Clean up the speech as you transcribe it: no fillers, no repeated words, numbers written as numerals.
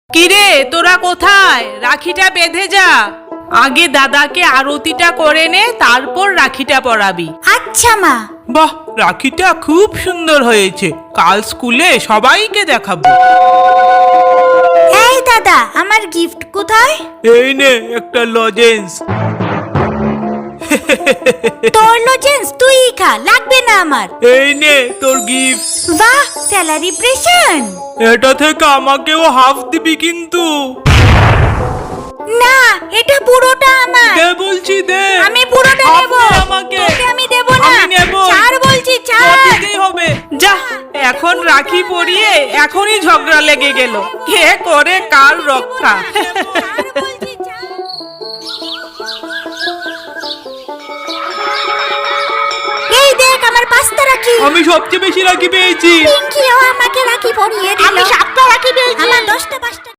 কিরে তোরা কোথায়? রাখিটা বেঁধে যা। আগে দাদাকে আরতিটা করে নে, তারপর রাখিটা পরাবি। আচ্ছা মা। বাহ, রাখিটা খুব সুন্দর হয়েছে। কাল স্কুলে সবাইকে দেখাবো। এই দাদা, আমার গিফট কোথায়? এই নে একটা লজেন্স। তোর লজেন্স তুই খা, লাগবে না আমার। এই নে তোর গিফট। বাহ, সেলিব্রেশন। এটা থেকে আমাকেও হাফ দিবি কিন্তু। না, এটা পুরোটা আমার। দে বলছি দে। আমি পুরোটা হাফ নেব। দে আমাকে। তোকে আমি দেব না। আমি নেব। ছাড় বলছি, ছাড়। দিতেই হবে। যা, এখন রাখি পরিয়ে এখনই ঝগড়া লেগে গেল, কে করে কার রক্ষা। ছাড় বলছি, ছাড়। এই দেখ আমার 5টা রাখি। আমি সবচেয়ে বেশি রাখি পেয়েছি। পিঙ্কিও আমাকে রাখি পরিয়ে দিল। আমি 7টা রাখি পেয়েছি। আমার 10টা 5টা।